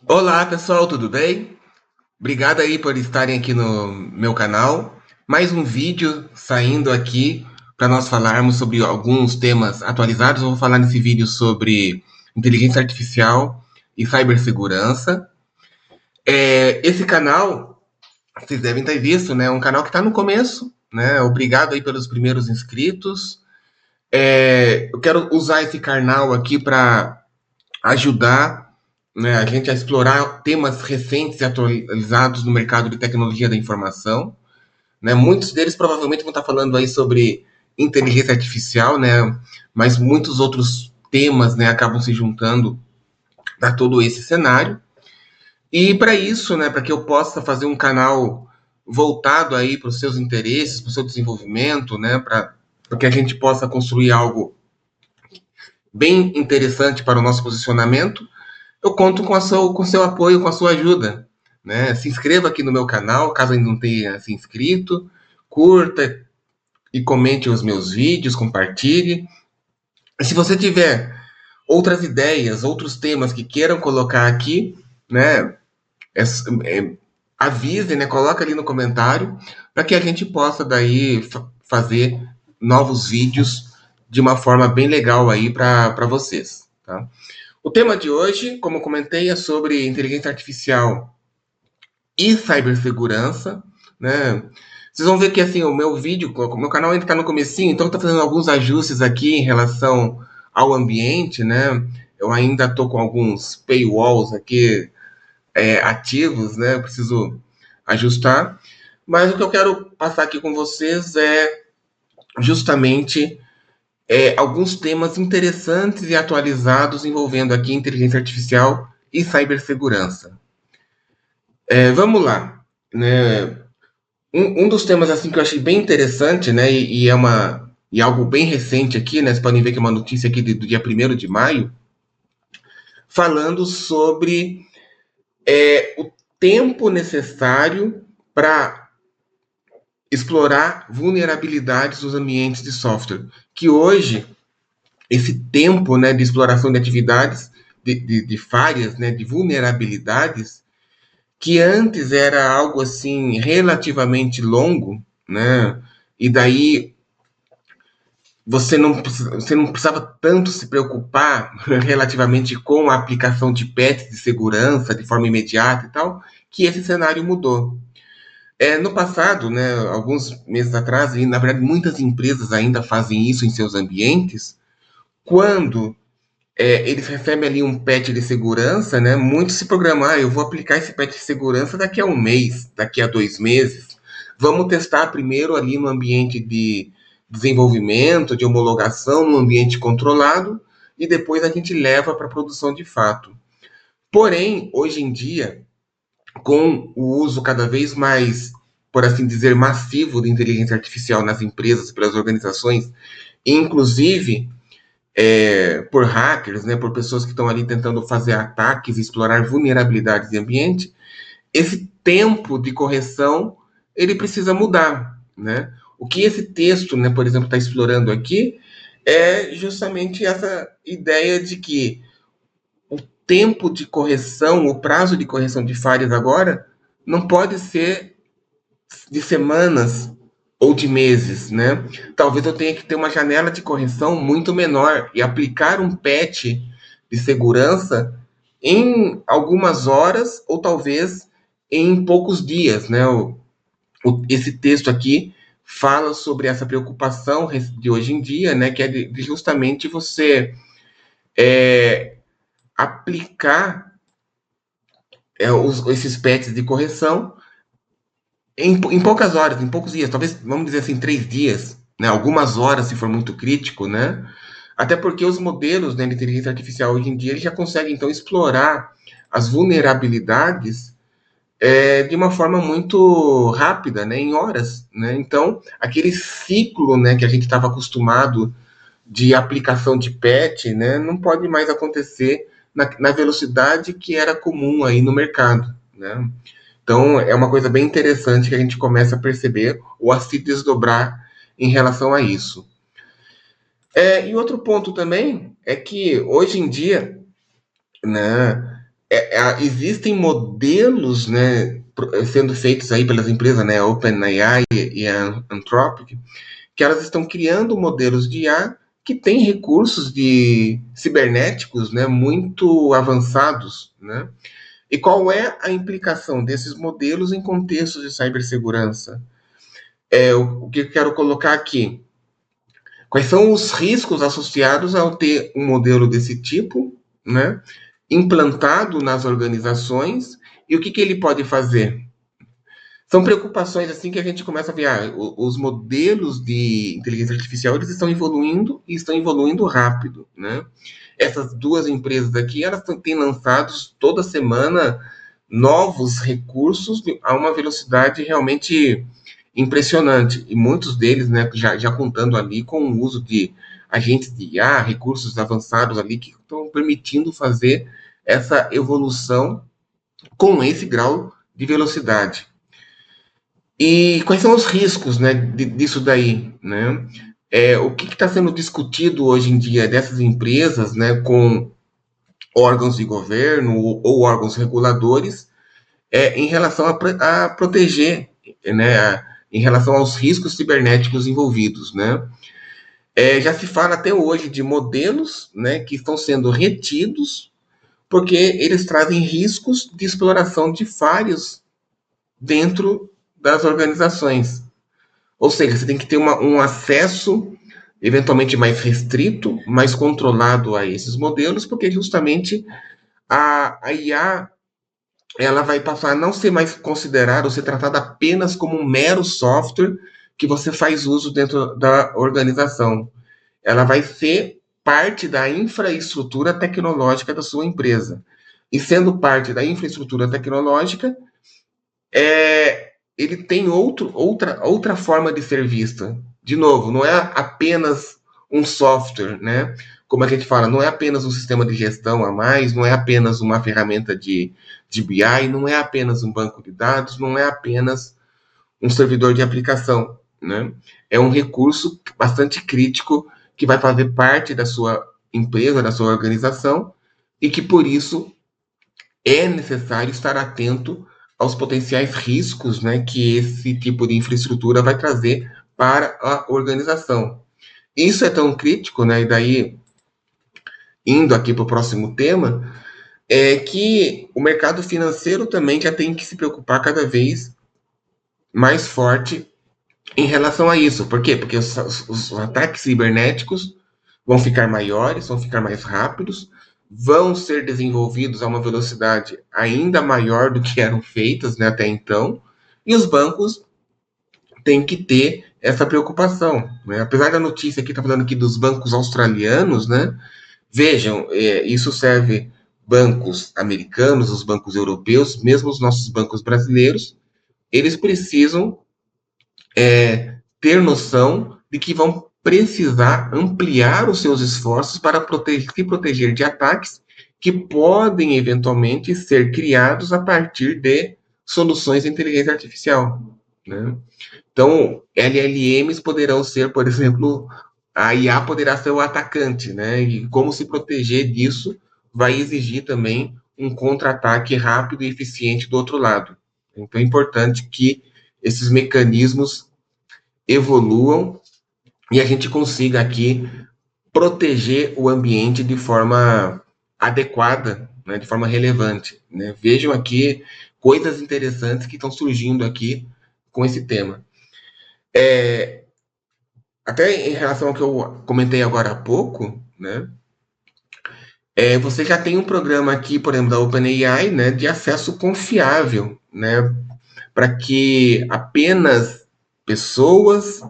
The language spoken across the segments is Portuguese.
Olá, pessoal, tudo bem? Obrigado aí por estarem aqui no meu canal. Mais um vídeo saindo aqui para nós falarmos sobre alguns temas atualizados. Eu vou falar nesse vídeo sobre inteligência artificial e cibersegurança. Esse canal, vocês devem ter visto, né? É um canal que está no começo, né? Obrigado aí pelos primeiros inscritos. Eu quero usar esse canal aqui para ajudar, né, a gente a explorar temas recentes e atualizados no mercado de tecnologia da informação. Né? Muitos deles provavelmente vão estar falando aí sobre inteligência artificial, né? Mas muitos outros temas, né, acabam se juntando a todo esse cenário. E para isso, né, para que eu possa fazer um canal voltado aí para os seus interesses, para o seu desenvolvimento, né, para que a gente possa construir algo bem interessante para o nosso posicionamento, eu conto com seu apoio, com a sua ajuda. Né? Se inscreva aqui no meu canal, caso ainda não tenha se inscrito, curta e comente os meus vídeos, compartilhe. E se você tiver outras ideias, outros temas que queiram colocar aqui, né, é, é, avise, né, coloca ali no comentário, para que a gente possa daí fazer novos vídeos de uma forma bem legal aí para vocês. Tá? O tema de hoje, como eu comentei, é sobre inteligência artificial e cibersegurança, né? Vocês vão ver que assim, o meu vídeo, o meu canal ainda está no comecinho, então estou fazendo alguns ajustes aqui em relação ao ambiente, né? Eu ainda estou com alguns paywalls aqui ativos, né? Eu preciso ajustar. Mas o que eu quero passar aqui com vocês é justamente alguns temas interessantes e atualizados envolvendo aqui inteligência artificial e cibersegurança. Vamos lá, né? Um dos temas assim que eu achei bem interessante, né, e algo bem recente aqui, né, vocês podem ver que é uma notícia aqui do dia 1º de maio, falando sobre o tempo necessário para explorar vulnerabilidades nos ambientes de software. Que hoje, esse tempo, né, de exploração de atividades, de falhas, né, de vulnerabilidades, que antes era algo assim relativamente longo, né? E daí você não precisava tanto se preocupar relativamente com a aplicação de patches de segurança de forma imediata e tal, que esse cenário mudou. No passado, né, alguns meses atrás, e na verdade muitas empresas ainda fazem isso em seus ambientes, quando eles recebem ali um patch de segurança, né, muitos se programam, eu vou aplicar esse patch de segurança daqui a um mês, daqui a 2 meses, vamos testar primeiro ali no ambiente de desenvolvimento, de homologação, no ambiente controlado, e depois a gente leva para a produção de fato. Porém, hoje em dia, com o uso cada vez mais, por assim dizer, massivo de inteligência artificial nas empresas, pelas organizações, inclusive por hackers, né, por pessoas que estão ali tentando fazer ataques, explorar vulnerabilidades de ambiente, esse tempo de correção ele precisa mudar, né? O que esse texto, né, por exemplo, está explorando aqui é justamente essa ideia de que o tempo de correção, o prazo de correção de falhas agora não pode ser de semanas ou de meses, né? Talvez eu tenha que ter uma janela de correção muito menor e aplicar um patch de segurança em algumas horas ou talvez em poucos dias, né? Esse texto aqui fala sobre essa preocupação de hoje em dia, né? Que é de justamente você aplicar esses patches de correção em poucas horas, em poucos dias, talvez, vamos dizer assim, 3 dias, né? Algumas horas, se for muito crítico, né? Até porque os modelos, né, de inteligência artificial hoje em dia eles já conseguem, então, explorar as vulnerabilidades de uma forma muito rápida, né? Em horas, né? Então, aquele ciclo, né, que a gente estava acostumado de aplicação de patch, né, não pode mais acontecer na velocidade que era comum aí no mercado, né? Então, é uma coisa bem interessante que a gente começa a perceber ou a se desdobrar em relação a isso. E outro ponto também é que, hoje em dia, né, existem modelos, né, sendo feitos aí pelas empresas, né, OpenAI e a Anthropic, que elas estão criando modelos de IA que têm recursos de cibernéticos, né, muito avançados, né? E qual é a implicação desses modelos em contextos de cibersegurança? O que eu quero colocar aqui? Quais são os riscos associados ao ter um modelo desse tipo, né, implantado nas organizações e o que ele pode fazer? São preocupações assim que a gente começa a ver, os modelos de inteligência artificial eles estão evoluindo e estão evoluindo rápido, né? Essas duas empresas aqui, elas têm lançado toda semana novos recursos a uma velocidade realmente impressionante. E muitos deles, né, já contando ali com o uso de agentes de IA, recursos avançados ali que estão permitindo fazer essa evolução com esse grau de velocidade. E quais são os riscos, né, disso daí, né? O que está sendo discutido hoje em dia dessas empresas, né, com órgãos de governo ou órgãos reguladores, em relação a proteger, né, em relação aos riscos cibernéticos envolvidos, né? Já se fala até hoje de modelos, né, que estão sendo retidos porque eles trazem riscos de exploração de falhas dentro das organizações. Ou seja, você tem que ter um acesso eventualmente mais restrito, mais controlado a esses modelos, porque justamente a IA ela vai passar a não ser mais considerada ou ser tratada apenas como um mero software que você faz uso dentro da organização. Ela vai ser parte da infraestrutura tecnológica da sua empresa. E sendo parte da infraestrutura tecnológica, ele tem outra forma de ser vista. De novo, não é apenas um software, né? Como a gente fala, não é apenas um sistema de gestão a mais, não é apenas uma ferramenta de BI, não é apenas um banco de dados, não é apenas um servidor de aplicação, né? É um recurso bastante crítico que vai fazer parte da sua empresa, da sua organização, e que por isso é necessário estar atento aos potenciais riscos, né, que esse tipo de infraestrutura vai trazer para a organização. Isso é tão crítico, né, e daí, indo aqui para o próximo tema, é que o mercado financeiro também já tem que se preocupar cada vez mais forte em relação a isso. Por quê? Porque os ataques cibernéticos vão ficar maiores, vão ficar mais rápidos, vão ser desenvolvidos a uma velocidade ainda maior do que eram feitas, né, até então, e os bancos têm que ter essa preocupação, né? Apesar da notícia aqui, está falando aqui dos bancos australianos, né? Vejam, isso serve bancos americanos, os bancos europeus, mesmo os nossos bancos brasileiros, eles precisam ter noção de que vão precisar ampliar os seus esforços para se proteger de ataques que podem eventualmente ser criados a partir de soluções de inteligência artificial, né? Então, LLMs poderão ser, por exemplo, a IA poderá ser o atacante, né? E como se proteger disso vai exigir também um contra-ataque rápido e eficiente do outro lado. Então, é importante que esses mecanismos evoluam e a gente consiga aqui proteger o ambiente de forma adequada, né, de forma relevante, né? Vejam aqui coisas interessantes que estão surgindo aqui com esse tema. Até em relação ao que eu comentei agora há pouco, né? Você já tem um programa aqui, por exemplo, da OpenAI, né, de acesso confiável, né, para que apenas pessoas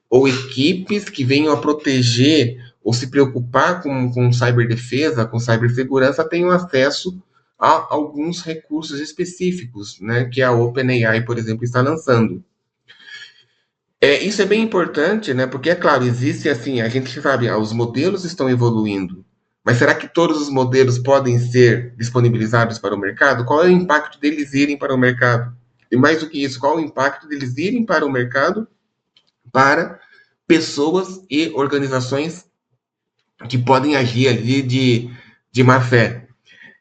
ou equipes que venham a proteger ou se preocupar com ciberdefesa, com cibersegurança, tenham acesso a alguns recursos específicos, né, que a OpenAI, por exemplo, está lançando. Isso é bem importante, né, porque, é claro, existe assim, a gente sabe, os modelos estão evoluindo, mas será que todos os modelos podem ser disponibilizados para o mercado? Qual é o impacto deles irem para o mercado? E mais do que isso, qual é o impacto deles irem para o mercado para pessoas e organizações que podem agir ali de má fé?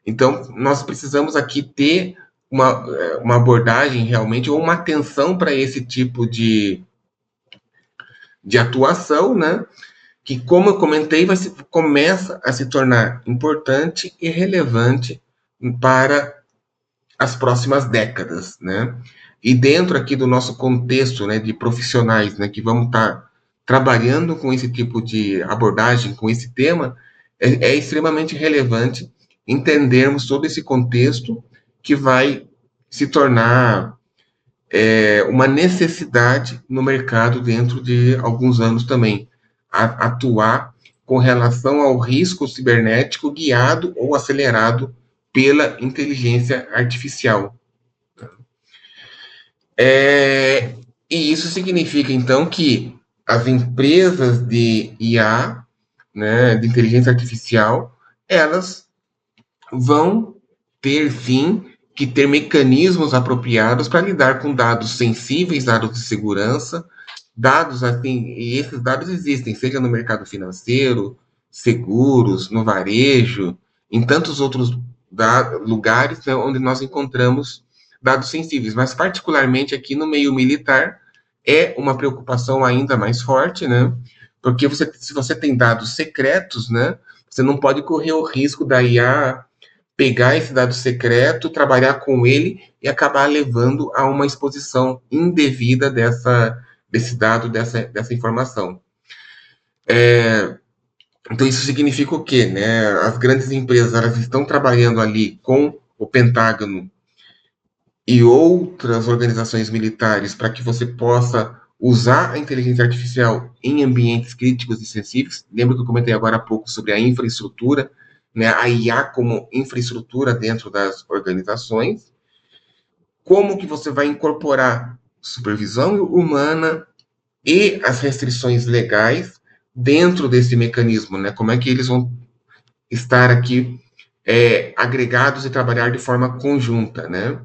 Então, nós precisamos aqui ter uma abordagem realmente, ou uma atenção para esse tipo de atuação, né? Que, como eu comentei, começa a se tornar importante e relevante para as próximas décadas, né? E dentro aqui do nosso contexto, né, de profissionais, né, que vamos estar trabalhando com esse tipo de abordagem, com esse tema, é extremamente relevante entendermos todo esse contexto que vai se tornar uma necessidade no mercado dentro de alguns anos também, atuar com relação ao risco cibernético guiado ou acelerado pela inteligência artificial. É, e isso significa, então, que as empresas de IA, né, de inteligência artificial, elas vão ter, sim, que ter mecanismos apropriados para lidar com dados sensíveis, dados de segurança, dados assim, e esses dados existem, seja no mercado financeiro, seguros, no varejo, em tantos outros lugares, né, onde nós encontramos dados sensíveis, mas particularmente aqui no meio militar é uma preocupação ainda mais forte, né? Porque se você tem dados secretos, né, você não pode correr o risco da IA pegar esse dado secreto, trabalhar com ele e acabar levando a uma exposição indevida desse dado, dessa informação. Então, isso significa o quê? Né? As grandes empresas elas estão trabalhando ali com o Pentágono e outras organizações militares para que você possa usar a inteligência artificial em ambientes críticos e sensíveis. Lembra que eu comentei agora há pouco sobre a infraestrutura, né? A IA como infraestrutura dentro das organizações. Como que você vai incorporar supervisão humana e as restrições legais dentro desse mecanismo, né? Como é que eles vão estar aqui agregados e trabalhar de forma conjunta, né?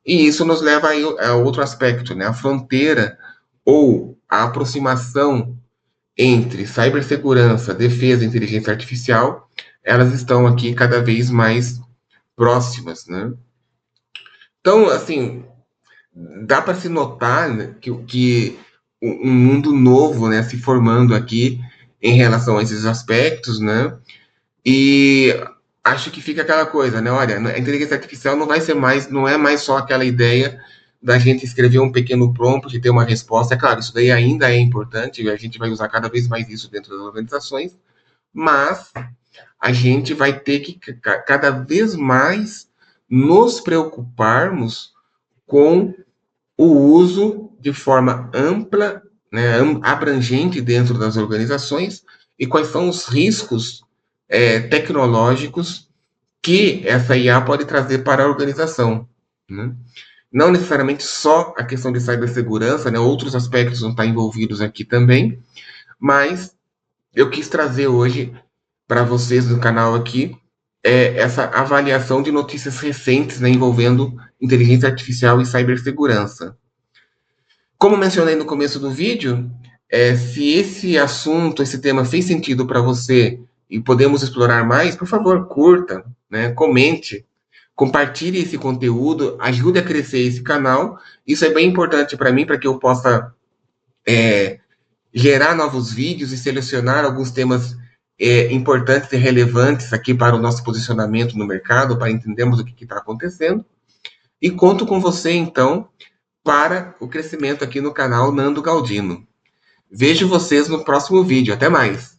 E isso nos leva a outro aspecto, né? A fronteira ou a aproximação entre cibersegurança, defesa e inteligência artificial, elas estão aqui cada vez mais próximas, né? Então, assim, dá para se notar, né, que um mundo novo, né, se formando aqui em relação a esses aspectos, né? E acho que fica aquela coisa, né? Olha, a inteligência artificial não vai ser mais, não é mais só aquela ideia da gente escrever um pequeno prompt e ter uma resposta. É claro, isso daí ainda é importante, e a gente vai usar cada vez mais isso dentro das organizações, mas a gente vai ter que cada vez mais nos preocuparmos com o uso de forma ampla, né, abrangente dentro das organizações e quais são os riscos tecnológicos que essa IA pode trazer para a organização. Né? Não necessariamente só a questão de cibersegurança, né, outros aspectos vão estar envolvidos aqui também, mas eu quis trazer hoje para vocês no canal aqui essa avaliação de notícias recentes, né, envolvendo inteligência artificial e cibersegurança. Como mencionei no começo do vídeo, se esse assunto, esse tema fez sentido para você e podemos explorar mais, por favor, curta, né, comente, compartilhe esse conteúdo, ajude a crescer esse canal. Isso é bem importante para mim, para que eu possa gerar novos vídeos e selecionar alguns temas importantes e relevantes aqui para o nosso posicionamento no mercado, para entendermos o que está acontecendo. E conto com você, então, para o crescimento aqui no canal Nando Galdino. Vejo vocês no próximo vídeo. Até mais!